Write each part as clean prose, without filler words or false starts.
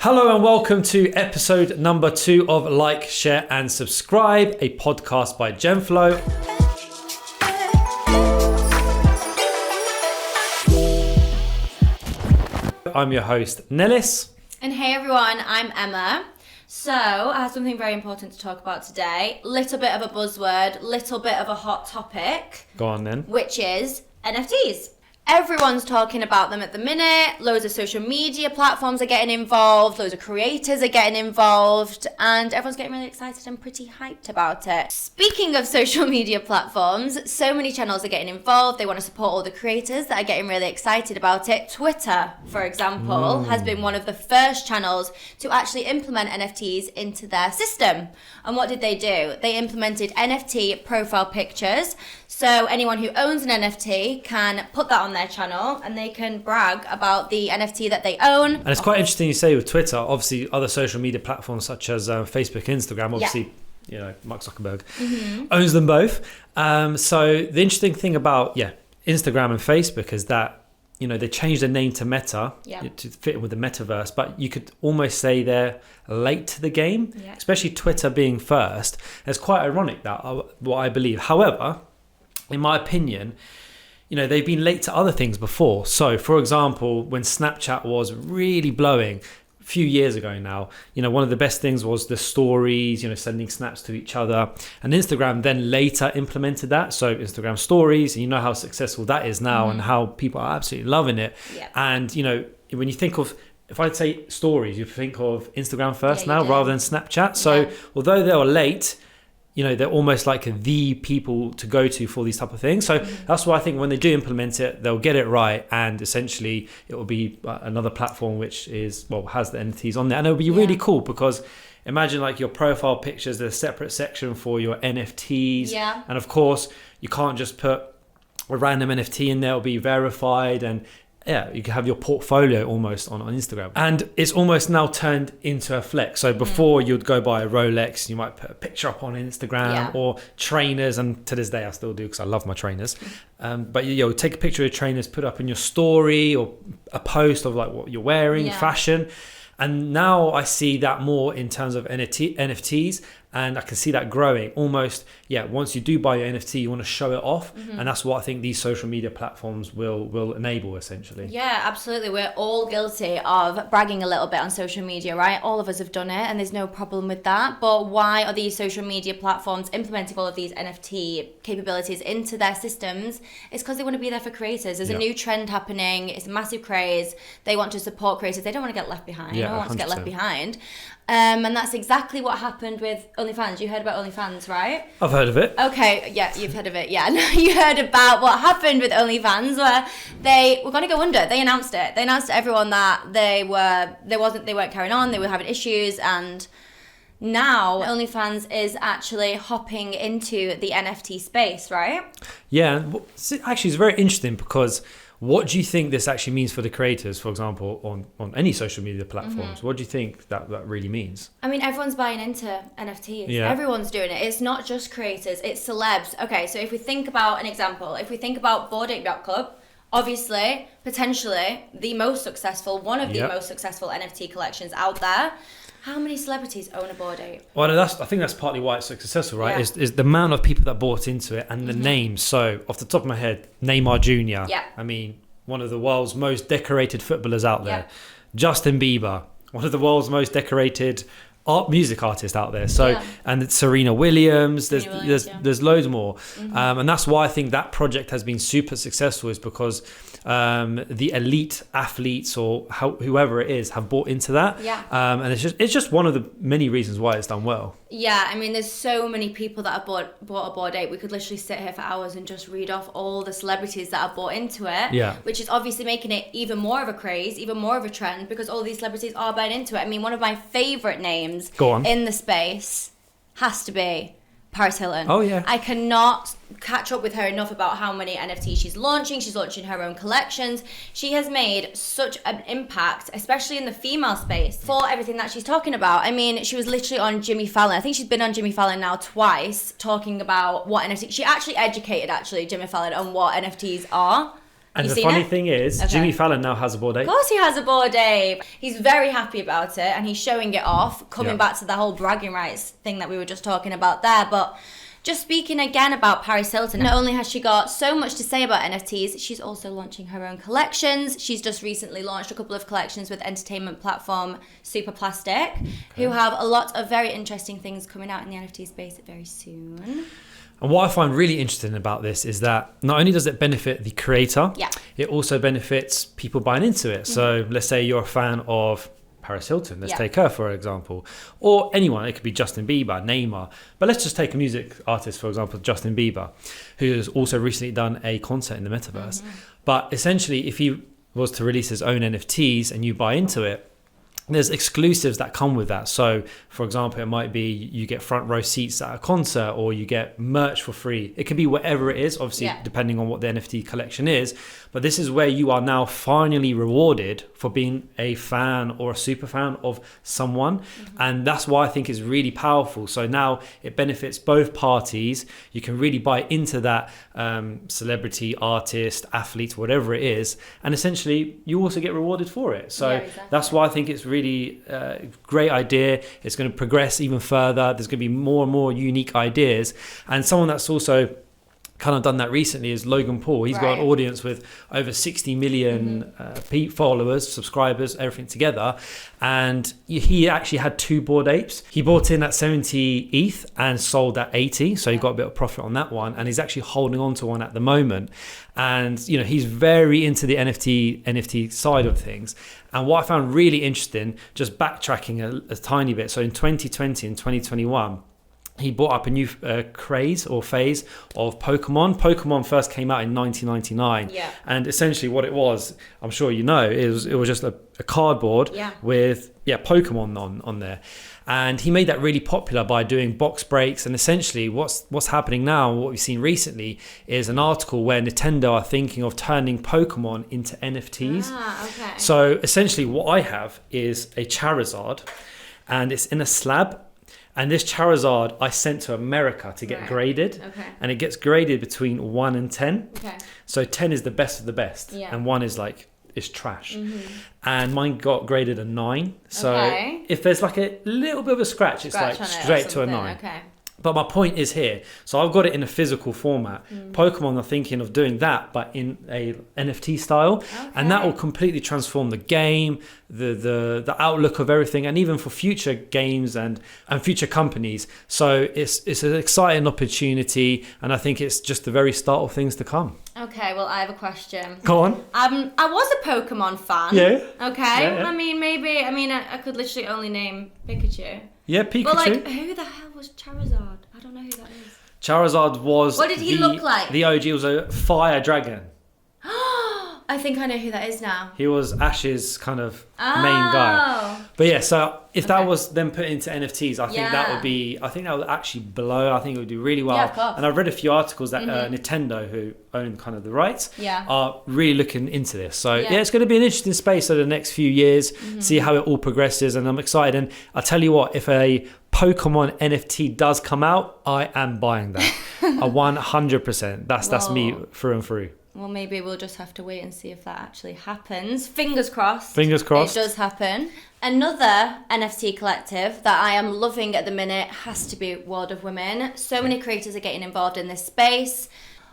Hello and welcome to episode number 2 of Like, Share and Subscribe, a podcast by Genflow. I'm your host, Nellis. And hey everyone, I'm Emma. So, I have something very important to talk about today. Little bit of a buzzword, little bit of a hot topic. Go on then. Which is NFTs. Everyone's talking about them at the minute. Loads of social media platforms are getting involved. Loads of creators are getting involved. And everyone's getting really excited and pretty hyped about it. Speaking of social media platforms, so many channels are getting involved. They want to support all the creators that are getting really excited about it. Twitter, for example, has been one of the first channels to actually implement NFTs into their system. And what did they do? They implemented NFT profile pictures. So anyone who owns an NFT can put that on their channel and they can brag about the NFT that they own. And it's quite interesting you say with Twitter, obviously other social media platforms such as Facebook, Instagram, obviously, you know, Mark Zuckerberg owns them both. So the interesting thing about, Instagram and Facebook is that, you know, they changed the name to Meta to fit in with the metaverse, but you could almost say they're late to the game, especially Twitter being first. It's quite ironic that, what I believe. However, in my opinion, you know, they've been late to other things before. So, for example, when Snapchat was really blowing a few years ago now, you know, one of the best things was the stories, you know, sending snaps to each other. And Instagram then later implemented that. So Instagram stories, and you know how successful that is now and how people are absolutely loving it. Yeah. And, you know, when you think of, if I'd say stories, you think of Instagram first now rather than Snapchat. So although they were late, you know, they're almost like the people to go to for these type of things. So that's why I think when they do implement it, they'll get it right. And essentially it will be another platform which has the NFTs on there. And it'll be really cool because imagine like your profile pictures, there's a separate section for your NFTs. Yeah. And of course, you can't just put a random NFT in there. It'll be verified and you can have your portfolio almost on Instagram. And it's almost now turned into a flex. So before you'd go buy a Rolex, you might put a picture up on Instagram or trainers. And to this day, I still do because I love my trainers. But you take a picture of your trainers, put up in your story or a post of like what you're wearing, fashion. And now I see that more in terms of NFTs. And I can see that growing almost, once you do buy your NFT, you want to show it off. And that's what I think these social media platforms will enable, essentially. Yeah, absolutely. We're all guilty of bragging a little bit on social media, right? All of us have done it and there's no problem with that. But why are these social media platforms implementing all of these NFT capabilities into their systems? It's because they want to be there for creators. There's a new trend happening. It's a massive craze. They want to support creators. They don't want to get left behind. No one wants to get left behind. And that's exactly what happened with OnlyFans. You heard about OnlyFans, right? I've heard of it. Okay, yeah, you've heard of it. Yeah, you heard about what happened with OnlyFans, where they were going to go under. They announced it. They announced to everyone that they weren't carrying on. They were having issues, and now OnlyFans is actually hopping into the NFT space, right? Yeah, actually, it's very interesting because. What do you think this actually means for the creators, for example, on any social media platforms? What do you think that really means? I mean, everyone's buying into NFTs. Yeah. Everyone's doing it. It's not just creators, it's celebs. Okay, so if we think about an example, if we think about Bored Ape Yacht Club, obviously, potentially, one of the most successful NFT collections out there. How many celebrities own a Bored Ape? Well, I think that's partly why it's so successful, right? Yeah. Is the amount of people that bought into it and the names. So, off the top of my head, Neymar Jr. Yeah. I mean, one of the world's most decorated footballers out there. Yeah. Justin Bieber, one of the world's most decorated music artists out there. So, and Serena Williams. There's loads more, and that's why I think that project has been super successful. Is because the elite athletes or whoever it is have bought into that. Yeah. And it's just one of the many reasons why it's done well. Yeah, I mean, there's so many people that have bought a Bored Ape. We could literally sit here for hours and just read off all the celebrities that have bought into it. Yeah. Which is obviously making it even more of a craze, even more of a trend, because all these celebrities are buying into it. I mean, one of my favorite names in the space has to be Paris Hilton. Oh yeah. I cannot catch up with her enough about how many NFTs she's launching. She's launching her own collections. She has made such an impact, especially in the female space, for everything that she's talking about. I mean, she was literally on Jimmy Fallon. I think she's been on Jimmy Fallon now twice talking about what NFTs. She actually educated Jimmy Fallon on what NFTs are. And the funny thing is, Jimmy Fallon now has a Bored Ape. Of course he has a Bored Ape. He's very happy about it and he's showing it off, coming back to the whole bragging rights thing that we were just talking about there. But just speaking again about Paris Hilton, not only has she got so much to say about NFTs, she's also launching her own collections. She's just recently launched a couple of collections with entertainment platform Super Plastic, who have a lot of very interesting things coming out in the NFT space very soon. And what I find really interesting about this is that not only does it benefit the creator, it also benefits people buying into it. So let's say you're a fan of Paris Hilton, let's take her for example, or anyone. It could be Justin Bieber, Neymar, but let's just take a music artist, for example, Justin Bieber, who has also recently done a concert in the metaverse. But essentially, if he was to release his own NFTs and you buy into it, there's exclusives that come with that. So for example, it might be you get front row seats at a concert, or you get merch for free. It can be whatever it is, obviously depending on what the NFT collection is. But this is where you are now finally rewarded for being a fan or a super fan of someone. And that's why I think it's really powerful. So now it benefits both parties. You can really buy into that celebrity, artist, athlete, whatever it is. And essentially you also get rewarded for it. So that's why I think it's really great idea. It's going to progress even further. There's going to be more and more unique ideas. And someone that's also kind of done that recently is Logan Paul. He's got an audience with over 60 million followers, subscribers, everything together. And he actually had 2 Bored Apes. He bought in at 70 ETH and sold at 80. So he got a bit of profit on that one. And he's actually holding on to one at the moment. And, you know, he's very into the NFT side of things. And what I found really interesting, just backtracking a tiny bit. So in 2020 and 2021, he brought up a new craze or phase of Pokemon. Pokemon first came out in 1999. And essentially what it was, I'm sure you know, it was just a cardboard with Pokemon on there. And he made that really popular by doing box breaks. And essentially what's happening now, what we've seen recently, is an article where Nintendo are thinking of turning Pokemon into NFTs. So essentially what I have is a Charizard, and it's in a slab. And this Charizard I sent to America to get graded. And it gets graded between 1 and 10. So 10 is the best of the best. And 1 is like, it's trash. And mine got graded a 9. So if there's like a little bit of a scratch, it's like straight to a 9. But my point is here, so I've got it in a physical format. Pokemon are thinking of doing that, but in a NFT style, and that will completely transform the game, the outlook of everything, and even for future games and future companies. So it's an exciting opportunity, and I think it's just the very start of things to come. Okay, well, I have a question. Go on. I was a Pokemon fan. Okay. I mean, maybe. I could literally only name Pikachu. Yeah, Pikachu. But like, who the hell was Charizard? I don't know who that is. Charizard was... What did he look like? The OG was a fire dragon. I think I know who that is now. He was Ash's kind of main guy. But yeah, so if that was then put into NFTs, I think that would actually blow. I think it would do really well. Yeah, of course. And I've read a few articles that Nintendo, who own kind of the rights, are really looking into this. So it's going to be an interesting space over the next few years, see how it all progresses. And I'm excited. And I'll tell you what, if a Pokemon NFT does come out, I am buying that. 100%. That's me through and through. Well, maybe we'll just have to wait and see if that actually happens. Fingers crossed. Fingers crossed. It does happen. Another NFT collective that I am loving at the minute has to be World of Women. So many creators are getting involved in this space.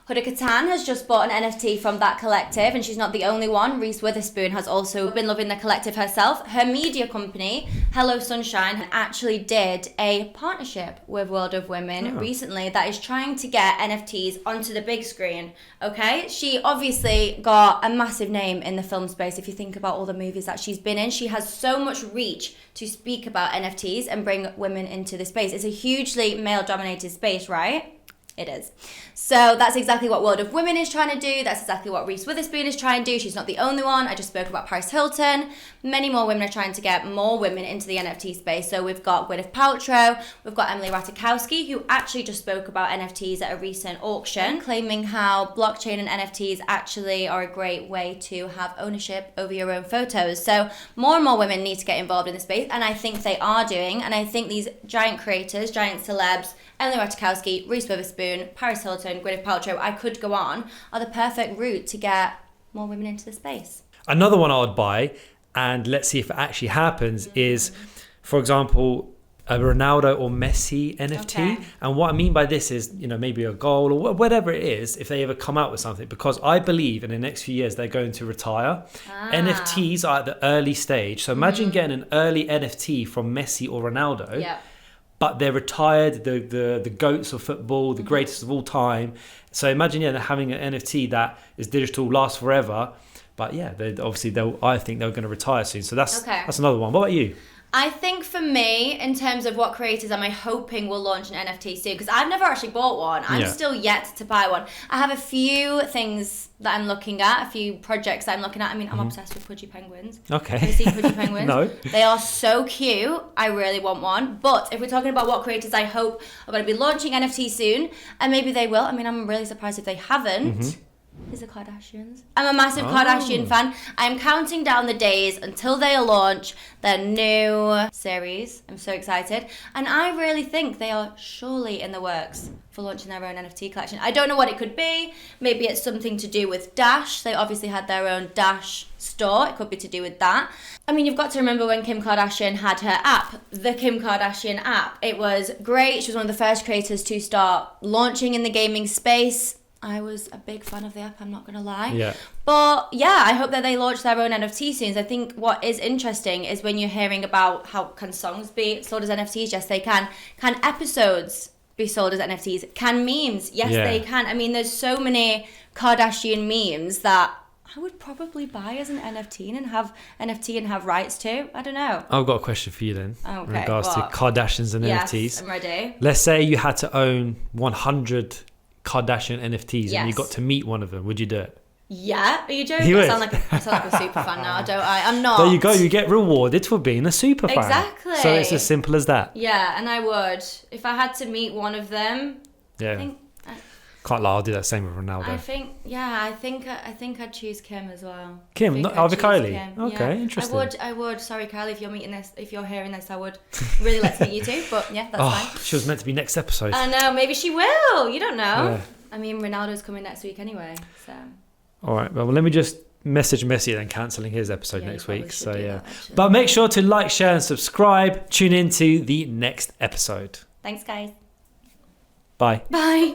Huda Kattan has just bought an NFT from that collective, and she's not the only one. Reese Witherspoon has also been loving the collective herself. Her media company, Hello Sunshine, actually did a partnership with World of Women recently that is trying to get NFTs onto the big screen. Okay, she obviously got a massive name in the film space. If you think about all the movies that she's been in, she has so much reach to speak about NFTs and bring women into the space. It's a hugely male-dominated space, right? It is. So that's exactly what World of Women is trying to do. That's exactly what Reese Witherspoon is trying to do. She's not the only one. I just spoke about Paris Hilton. Many more women are trying to get more women into the NFT space. So we've got Gwyneth Paltrow. We've got Emily Ratajkowski, who actually just spoke about NFTs at a recent auction, claiming how blockchain and NFTs actually are a great way to have ownership over your own photos. So more and more women need to get involved in the space, and I think they are doing. And I think these giant creators, giant celebs, Emily Ratajkowski, Reese Witherspoon, Paris Hilton, Gwyneth Paltrow, I could go on, are the perfect route to get more women into the space. Another one I would buy, and let's see if it actually happens, is, for example, a Ronaldo or Messi NFT. Okay. And what I mean by this is, maybe a goal or whatever it is, if they ever come out with something, because I believe in the next few years they're going to retire. NFTs are at the early stage. So imagine getting an early NFT from Messi or Ronaldo. Yeah. But they're retired, the GOATs of football, the greatest of all time. So imagine having an NFT that is digital, lasts forever. But yeah, I think they're going to retire soon. So that's another one. What about you? I think for me, in terms of what creators am I hoping will launch an NFT soon, because I've never actually bought one. I'm still yet to buy one. I have a few things that I'm looking at, a few projects that I'm looking at. I mean, I'm obsessed with pudgy penguins. Okay. Have you seen pudgy penguins? No. They are so cute. I really want one. But if we're talking about what creators I hope are going to be launching NFT soon, and maybe they will. I mean, I'm really surprised if they haven't. Is the Kardashians. I'm a massive Kardashian fan. I'm counting down the days until they launch their new series. I'm so excited. And I really think they are surely in the works for launching their own NFT collection. I don't know what it could be. Maybe it's something to do with Dash. They obviously had their own Dash store. It could be to do with that. I mean, you've got to remember when Kim Kardashian had her app, the Kim Kardashian app. It was great. She was one of the first creators to start launching in the gaming space. I was a big fan of the app, I'm not going to lie. Yeah. But yeah, I hope that they launch their own NFT soon. I think what is interesting is when you're hearing about how can songs be sold as NFTs? Yes, they can. Can episodes be sold as NFTs? Can memes? Yes, they can. I mean, there's so many Kardashian memes that I would probably buy as an NFT and have rights to. I don't know. I've got a question for you then. Okay, in regards to Kardashians and NFTs. Yes, I'm ready. Let's say you had to own 100 Kardashian NFTs and you got to meet one of them. Would you do it? Yeah, are you joking? I sound like a super fan now, don't I? I'm not. There you go. You get rewarded for being a super fan. Exactly. So it's as simple as that. Yeah, and I would if I had to meet one of them. Yeah. Can't lie. I'll do that same with Ronaldo. I think I'd choose Kim as well. Kim, not over Kylie. Kim. Okay, interesting. I would. Sorry, Kylie, if you're hearing this, I would really like to meet you too. But yeah, that's fine. She was meant to be next episode. I know. Maybe she will. You don't know. Yeah. I mean, Ronaldo's coming next week anyway. So. All right. Well, let me just message Messi then cancelling his episode next week. So yeah. But make sure to like, share, and subscribe. Tune in to the next episode. Thanks, guys. Bye. Bye.